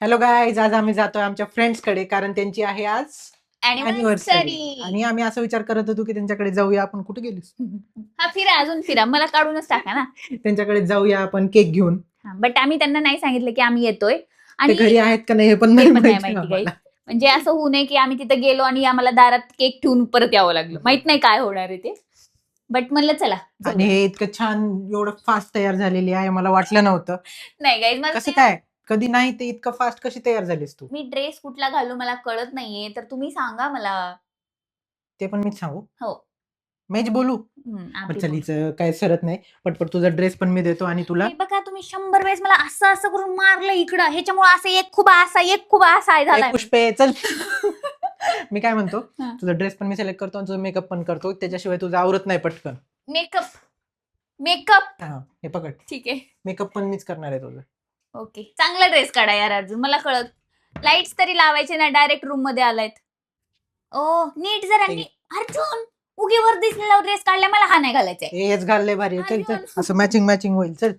Hello guys, आज आम्ही जातोय आमच्या फ्रेंड्स कडे कारण त्यांची आहे आज अॅनिव्हर्सरी. अॅनिव्हर्सरी. आणि आम्ही असं विचार करत होतो की त्यांच्याकडे जाऊया. आपण कुठे गेलीस? हा फिरा, अजून फिरा, मला काढूनच टाका ना. त्यांच्याकडे जाऊया आपण केक घेऊन. बट आम्ही त्यांना नाही सांगितलं की आम्ही येतोय ते आणि घरी आहेत का नाही हे पण ते नाही पण नाही माहिती माहिती आम्हाला. म्हणजे असं होऊ नये की आम्ही तिथे गेलो आणि आम्हाला दारात केक ठेवून परत यावं लागलं. माहित नाही काय होणार आहे ते. बट म्हणलं चला आणि जाऊया. हे इतकं छान एवढं फास्ट तयार झालेली आहे मला वाटलं नव्हतं. नाही गाईज, मला कसं काय कधी नाही ते इतकं फास्ट कशी तयार झालीस तू? मी ड्रेस कुठला घालू मला कळत नाहीये, तर तुम्ही सांगा मला. ते पण मीच सांगू? हो. मीच बोलू? आप बरं भी चल, बोल. हिचं काय सरत नाही. पटपट तुझा ड्रेस पण मी देतो आणि तुला हे बघा, तुम्ही 100 वेळेस मला असं असं करून मारलं इकडं, ह्याच्यामुळे असं एक खूप असा ए, झालाय. पुष्पे चल. मी काय म्हणतो, हा. तुझा ड्रेस पण मी सिलेक्ट करतो आणि तुझा मेकअप पण करतो. त्याच्याशिवाय तुझं आवरत नाही पटकन. मेकअप हा, हे पकड. ठीक आहे. मेकअप पण मीच करणार आहे तुझं. ओके, चांगला ड्रेस काढा यार अर्जुन, मला कळत. लाईट्स तरी लावायचे ना, डायरेक्ट रूम मध्ये आलायत. ओ नीट जरा ते- अर्जुन, उगीवर दिसलेला ड्रेस काढला, मला हा नाही घालायचा आहे. हेच घालले भारी आहे. चल चल, अरे, असं मॅचिंग होईल. चल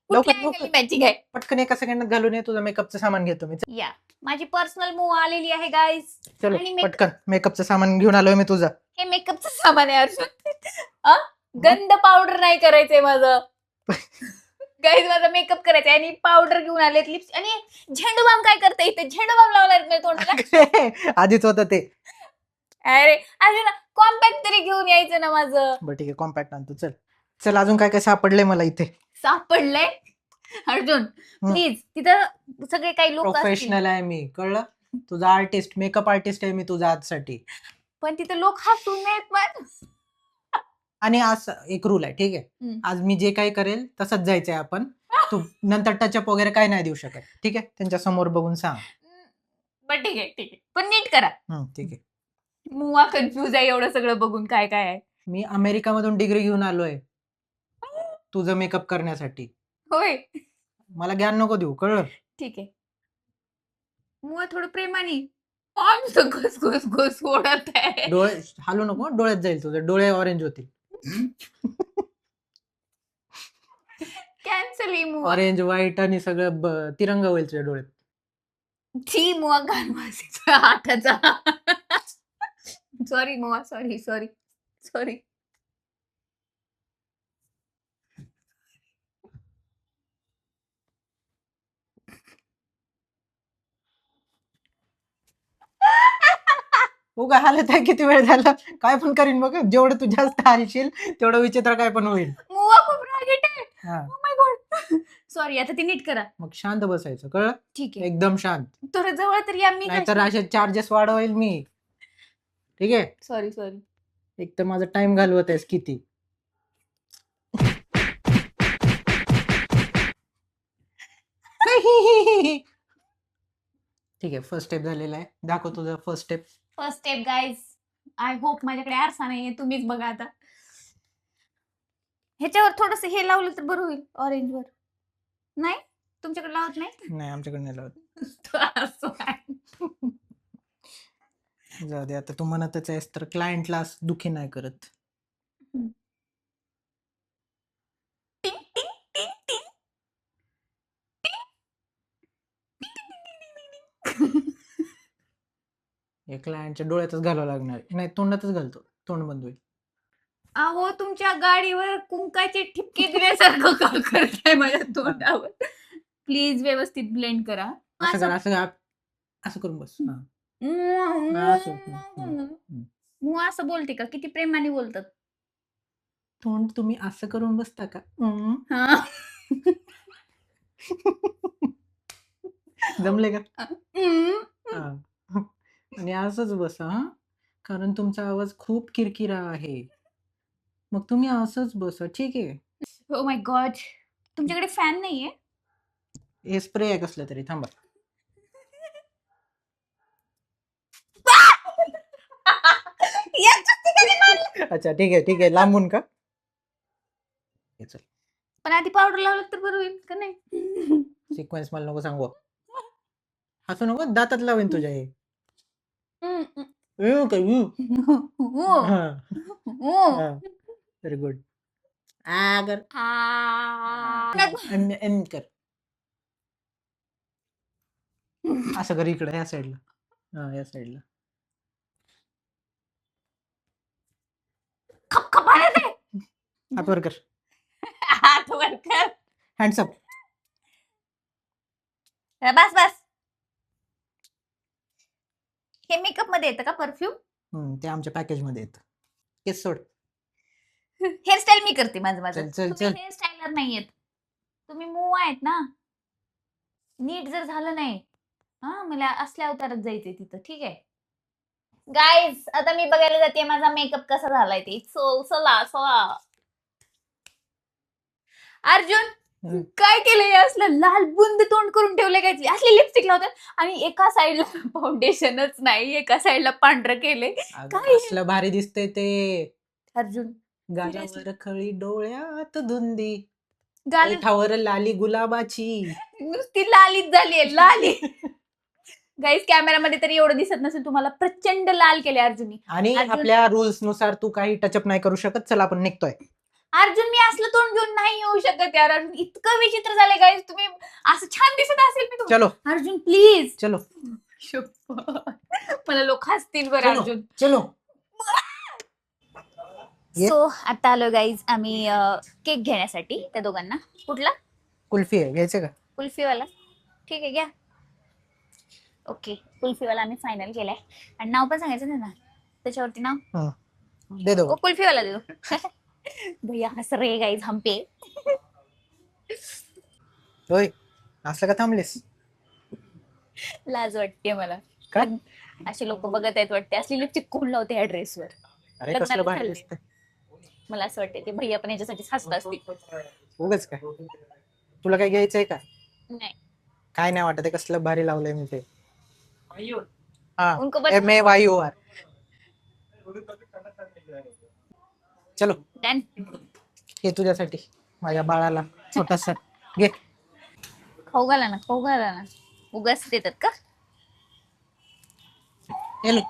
लवकर कुठल्या लवकर. मॅचिंग आहे पटकन एका सेकंडात घालून ये. तुझं मेकअपचं सामान घेतो मी. चल, या. माझी पर्सनल मूव आलेली आहे गाईज. चलो आणि पटकन मेकअपचं सामान घेऊन आलोय मी तुझं. हे मेकअपचं सामान आहे अर्जुन. गंध पावडर नाही करायचंय माझं. गाईज, माझा मेकअप करायचा आणि पावडर घेऊन आलेत, लिप्स आणि झेंडू बाम. काय करते इथे? झेंडू बाम लावला नाही तोंडाला. आधीच होतं ते. अरे अर्जुन, कॉम्पॅक्ट तरी घेऊन यायचं ना माझं. बरं ठीक आहे, कॉम्पॅक्ट आणतो. चल चल, अजून काय काय सापडलंय मला इथे. सापडलंय अर्जुन, प्लीज. तिथं सगळे काही लोक असतील, प्रोफेशनल आहे मी, कळलं? तुझा आर्टिस्ट, मेकअप आर्टिस्ट आहे मी तुझा आजसाठी. पण तिथं लोक हसून नाहीत पण. आणि आज एक रूल आहे, ठीक आहे? आज मी जे काही करेल तसंच जायचंय आपण. तू नंतर टचअप वगैरे काय नाही देऊ शकत, ठीक आहे? त्यांच्या समोर बघून सांग. पण ठीक आहे, पण नीट करा. ठीक आहे. मुवा कन्फ्युज आहे एवढं सगळं बघून. काय काय आहे? मी अमेरिकामधून डिग्री घेऊन आलोय तुझं मेकअप करण्यासाठी. होय, मला ज्ञान नको देऊ, कळलं? ठीक आहे. मुवा थोडं प्रेमाने. आमचं घुस घुस घुस ओढत आहे. डोळे हालू नको, डोळ्यात जाईल तुझे डोळे ऑरेंज होतील. कॅन्सल ही मुवा. ऑरेंज व्हाईट आणि सगळं तिरंगा होईल तुझ्या डोळ्यात. ची मुवा घालवायचा हाताचा. सॉरी मुवा, सॉरी सॉरी सॉरी. उगा हालत आहे, किती वेळ झाला. काय पण करीन बघ. जेवढं तू जास्त हालशील तेवढं विचित्र काय पण होईल. मुवा खूप रागीट आहे. हा, Oh my God. सॉरी, आता ती नीट करा. मग शांत बसायचं, कळलं? ठीक आहे. एकदम शांत. थोडं जवळ तर या. मी नाहीतर असे चार्जेस वाढवेल मी, ठीक आहे? Sorry sorry. एक तर माझा टाइम घालवत आहेस किती. ठीक आहे, फर्स्ट स्टेप झालेला आहे. दाखव तुझं first step. First step guys. I hope माझ्याकडे आरसा नाहीये, तुम्हीच बघा आता. ह्याच्यावर थोडस हे लावलं तर बरं होईल, ऑरेंज वर. नाही, तुमच्याकडे लावत नाही. नाही, आमच्याकडे नाही लावत. असं आहे. जाऊ दे, आता तू म्हणतच आहेस तर क्लायंटला दुखी नाही करत. टिंग, टिंग, टिंग, टिंग. हे क्लायंटच्या डोळ्यातच घालावं लागणार. नाही, तोंडातच घालतो, तोंड बंद होईल. अहो, तुमच्या गाडीवर कुंकाचे ठिपके दिल्यासारखं का करताय माझ्या तोंडावर? प्लीज व्यवस्थित ब्लेंड करा. असं कर, असं कर, असं करून बस. हा, असं. मू असं बोलते का? किती प्रेमाने बोलतात. तोंड तुम्ही असं करून बसता का? हा. जमले का? हा. आणि असंच बसा, हा, कारण तुमचा आवाज खूप किरकिरा आहे. मग तुम्ही असंच बसा, ठीक आहे? ओ माय गॉड, तुमच्याकडे फॅन नाहीये? हे स्प्रे आहे कसलं तरी, थांबा. अच्छा, ठीक आहे, लांबून का? चल, पण आधी पावडर लावलं तर बरं होईल का नाही? सिक्वेन्स मला नको सांगू. हसू नको, दातात लावेन तुझ्या हे. Very good. कर. कर. असं कर इकडे ह्या साईडला. हा या साईडला. खपखपायला ते. हात वर कर. हात वर कर. Hands up. बस बस. हे मेकअप मध्ये येतं का परफ्यूम? ते आमच्या पॅकेज मध्ये येतं. केस सोड. हेअरस्टाईल मी करते माझं माझं. चल चल तुम्ही चल. हेअरस्टाईलर नाहीयेत. तुम्ही मूव आहेत ना. नीट जर झालं नाही मला असल्या अवतारात जायचंय तिथं. ठीक आहे गाईज, आता मी बघायला जाते माझा मेकअप कसा झालाय ते. चला चला. अर्जुन काय केलंय? असलं लाल बुंद तोंड करून ठेवलंय काय? असली लिपस्टिक लावतात आणि एका साईडला फाउंडेशनच नाही, एका साईडला पांढरं केलंय. काय असलं भारी दिसतंय ते. अर्जुन गालावर खळी डोळ्यात धुंदी, गाल ओठावर लाली गुलाबाची. नुसती लालीच झालीये लाली. गाईज कॅमेरामध्ये तरी एवढं दिसत नसेल तुम्हाला, प्रचंड लाल केले अर्जुननी. आणि आपल्या रुल्स नुसार तू काही टचअप नाही करू शकत. चल आपण निघतोय. अर्जुन मी असलं तोंड घेऊन नाही येऊ शकत यार. अर्जुन इतकं विचित्र झालंय गाईज. तुम्ही असं छान दिसत असेल मी चलो अर्जुन प्लीज चलो मला लोक हसतील बरं. चलो. अर्जुन चलो. ये. सो आता आलो गाईज आम्ही केक घेण्यासाठी त्या दोघांना. कुठला? कुल्फी आहे घ्यायचं का? कुल्फीवाला. ठीक आहे घ्या. ओके कुल्फीवाला आम्ही फायनल केलाय. आणि नाव पण सांगायचं नाही ना त्याच्यावरती नाव. दे दो. कुल्फीवाला दे दो. भैया हस रे गाईज हम पे. होय असं का थांबलेस? लाज वाटते मला. काय? असे लोक बघत आहेत वाटते. असली लिपस्टिक कोण लावते ह्या ड्रेसवर? अरे लग्नाला कसलं भारी चाललंय. दिसतंय. मला असं वाटतं ते भैया पण याच्यासाठी हसत असतील. उगाच काय? तुला काय घ्यायचंय का? नाही काय नाही वाटत. कसलं भारी लावलंय मी ते. हा उनको MAYOR. चलो डन. हे तुझ्यासाठी माझ्या बाळाला छोटासा घे. खाऊ घाला ना. उगाच देतात का? हेलो.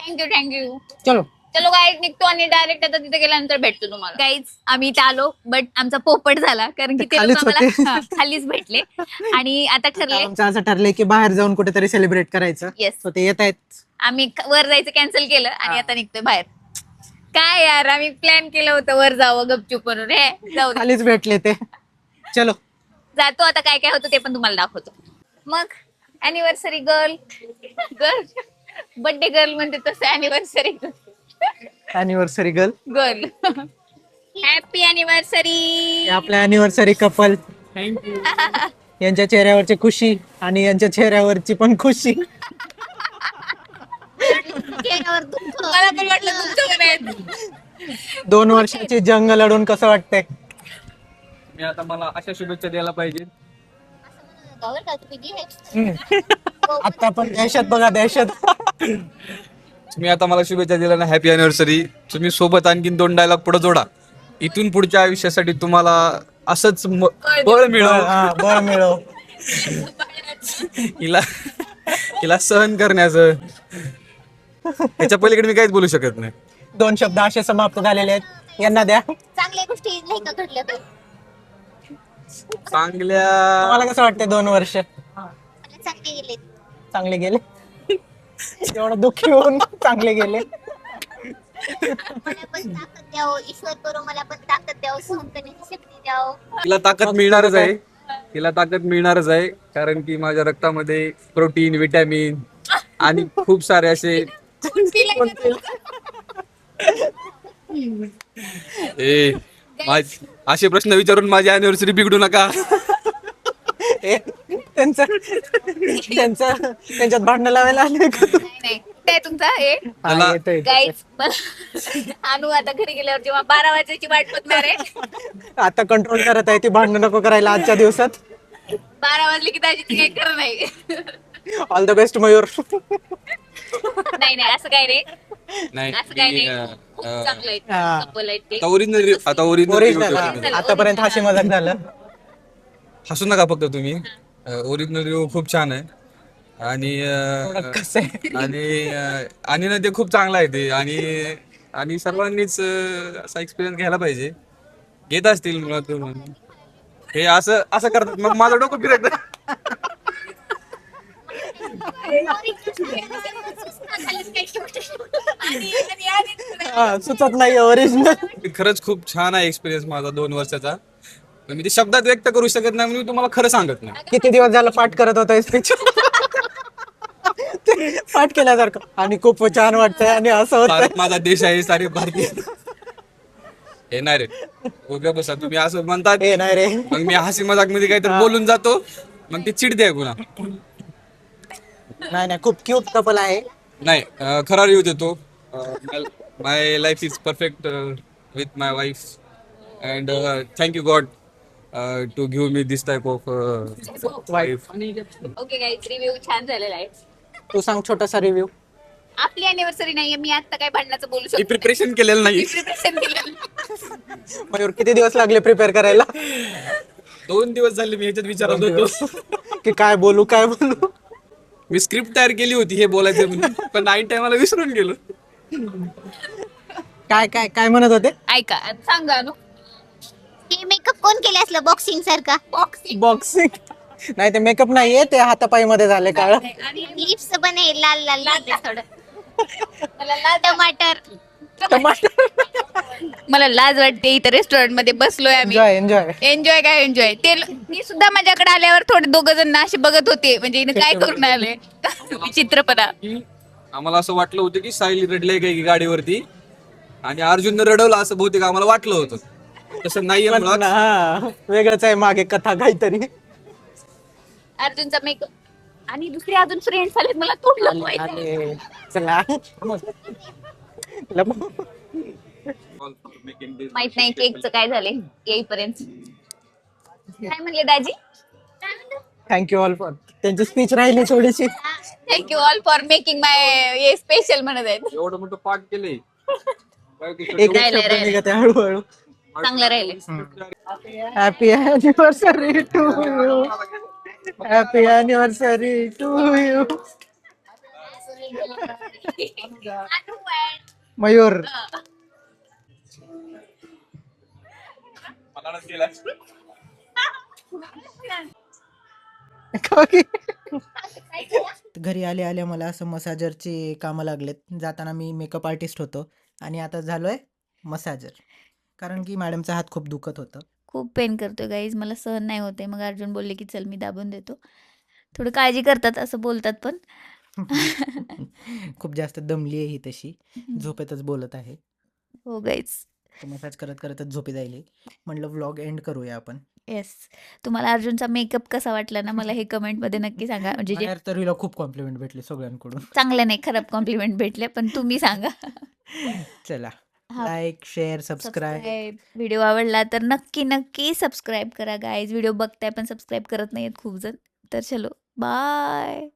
थँक्यू. चलो चलो गाईज निघतो आणि डायरेक्ट आता तिथे गेल्यानंतर भेटतो तुम्हाला. गाईज आम्ही इथे आलो बट आमचा पोपट झाला कारण की ते खालीच लोक आम्हाला होते. खालीच भेटले. आणि आता ठरले आमचं असं ठरलंय की बाहेर जाऊन कुठेतरी सेलिब्रेट करायचं. येस So ते येत आहेत. आम्ही वर जायचं कॅन्सल केलं आणि आता निघतोय बाहेर. काय यार आम्ही प्लॅन केलं होतं वर जावं गपचूप म्हणून. हे जाऊ दे. खालीच भेटले ते. चलो जातो आता काय काय होतं ते पण तुम्हाला दाखवतो. मग अॅनिव्हर्सरी गर्ल बर्थडे गर्ल म्हणते तसं anniversary anniversary girl. Happy anniversary. आपल्या अॅनिव्हर्सरी कपल. यांच्या चेहऱ्यावरची खुशी आणि यांच्या चेहऱ्यावरची पण खुशी. मला पण वाटलं तुमच्याकडे आहेत. 2 वर्षाची जंग लढून कसं वाटतंय? मी आता मला अशा शुभेच्छा द्यायला पाहिजे. आता पण दहशत बघा दहशत. तुम्ही आता मला शुभेच्छा दिल्या ना, हॅपी अॅनिव्हर्सरी. तुम्ही सोबत आणखीन 2 डायलॉग पुढे जोडा. इथून पुढच्या आयुष्यासाठी तुम्हाला असंच बळ मिळो. बळ मिळव. हिला सहन करण्याचं. याच्या पलीकडे मी काहीच बोलू शकत नाही. 2 शब्द असे समाप्त झालेले आहेत. यांना द्या. चांगल्या गोष्टी नाही का घडल्या पाहिजे. चांगल्या तुम्हाला कसं वाटतंय 2 वर्ष चांगले गेले. चांगले गेले? एवढं दुःखी होऊन चांगले गेले. मला पण ताकद द्यावं ईश्वर करो. मला पण ताकद द्यावं. सहन करण्याची शक्ती द्यावं. तिला ताकद मिळणारच आहे. तिला ताकद मिळणारच आहे कारण की माझ्या रक्तामध्ये प्रोटीन, विटॅमिन आणि खूप सारे असे असे प्रश्न विचारून माझी अॅनिव्हर्सरी बिघडू नका. त्यांच्यात भांडणं लावायला आले का तू? नाही ते तुमचा हे मला- येतोय. गाईज आणू आता घरी गेल्यावर जेव्हा 12 वाजायची वाट बघणार आहे. आता कंट्रोल करत आहे ती. भांडणं नको करायला आजच्या दिवसात. 12 वाजले की त्याची ती काही खरं नाही. All the best Mayur. नाही असं काही नाही. नाही असं काही मी, नाही. खूप चांगलं आहे. हा. couple आहेत ते. आता ओरिजिनल ओरिजिनल आतापर्यंत हाशी मजाक झालं. हसू नका फक्त तुम्ही. ओरिजिनल रिव्ह्यू खूप छान आहे आणि कसं आहे? आणि ना ते खूप चांगलं आहे ते. आणि सर्वांनीच असा एक्सपिरियन्स घ्यायला पाहिजे. घेत असतील मुळात. हे असं असं करतात मग माझं डोकं फिरत सुचत नाही ओरिजिनल. खरंच खूप छान आहे एक्सपिरियन्स माझा 2 वर्षाचा. पण मी ते शब्दात व्यक्त करू शकत नाही म्हणून मी तुम्हाला खरं सांगत नाही. किती दिवस झालं पाठ करत होता स्पीच? पाठ केल्यासारखं आणि खूप छान वाटतंय आणि असं होतं. भारत माझा देश आहे सारे भारतीय. हे नाही रे उद्या बसा तुम्ही असं म्हणतात हे नाही रे. मग मी हसी मजाक मध्ये काहीतरी बोलून जातो मग ती चिड द्या पुन्हा. नाही खूप क्यूट कपल आहे. नाही खरा रिव्ह्यू देतो. My life is perfect with my wife and thank you God to give me this type of wife. Okay guys, review छान झालेला आहे. तू सांग छोटासा रिव्ह्यू. आपली अॅनिव्हर्सरी नाहीये, मी आता काय भांडणाचं बोलू मी शकतो. प्रिपरेशन केलेलं नाही. प्रिपरेशन केलं. मयूर किती दिवस लागले प्रिपेअर करायला? 2 दिवस झाले मी ह्याच्यात विचारत होतो. की काय बोलू काय बोलू. मी स्क्रिप्ट तयार केली होती हे बोलायचं म्हणून पण 9 टायमाला विसरून गेलो. काय काय काय म्हणत होते? ऐका सांगा नु. हे मेकअप कोण केले असलं बॉक्सिंग सारखा? बॉक्सिंग बॉक्सिंग नाही ते मेकअप नाहीये ते हातापाई मध्ये झाले काळ. आणि लिप्स पण आहे लाल लाल झाले थोडं. मला लाज टमाटर. मला लाज वाटते. इथं रेस्टॉरंट मध्ये बसलोय आम्ही. Enjoy enjoy. एन्जॉय काय एन्जॉय. ते सुद्धा माझ्याकडे आल्यावर थोडे 2 जण असे बघत होते म्हणजे हिने काय करून आले. विचित्रपणा. आम्हाला असं वाटलं होतं की सायली रडले काही गाडीवरती आणि अर्जुन रडवलं असं बहुतेक आम्हाला वाटलं होतं. तसं नाहीये मुळात. हा वेगळंच आहे मागे कथा काहीतरी. अर्जुनचा मेकअप आणि दुसरे अजून फ्रेंड्स आले मला तोंड लपवायचं. आणि चला लपू. माहित नाही केकचं काय झालंय येईपर्यंत. काय म्हणले दाजी? थँक्यू ऑल फॉर त्यांची स्पीच राहिली थोडीशी. Thank you all for making my special म्हणत आहेत. एवढं मोठं पाठ केलंय. एक एक शब्द निघत आहे हळूहळू. चांगलं राहिले. Happy anniversary to you. Happy anniversary to you. Mayur घरी आले आले मला असं मसाजरचे कामं लागलेत. जाताना मी मेकअप आर्टिस्ट होतो आणि आता झालोय मसाजर. कारण की मॅडमचा हात खूप दुखत होतं. खूप पेन करतोय गाईज, मला सहन नाही होते. मग अर्जुन बोलले की चल मी दाबून देतो. थोडी काळजी करतात असं बोलतात पण. खूप जास्त दमली आहे ही तशी. झोपेतच बोलत आहे. हो गाईज. मसाज करत करतच झोपी जाईल. म्हणलं व्लॉग एंड करूया आपण. येस. तुम्हाला अर्जुनचा मेकअप कसा वाटला ना मला हे कमेंटमध्ये नक्की सांगा. म्हणजे जे बाहेर तर हिला खूप कॉम्प्लिमेंट भेटले सगळ्यांकडून. चांगलं नाही खराब कॉम्प्लिमेंट भेटले पण तुम्ही सांगा. चला हा. Like share subscribe. व्हिडिओ आवडला तर नक्की नक्की सबस्क्राईब करा गाईज. व्हिडिओ बघताय पण सबस्क्राईब करत नाहीत खूप जण. तर चलो बाय.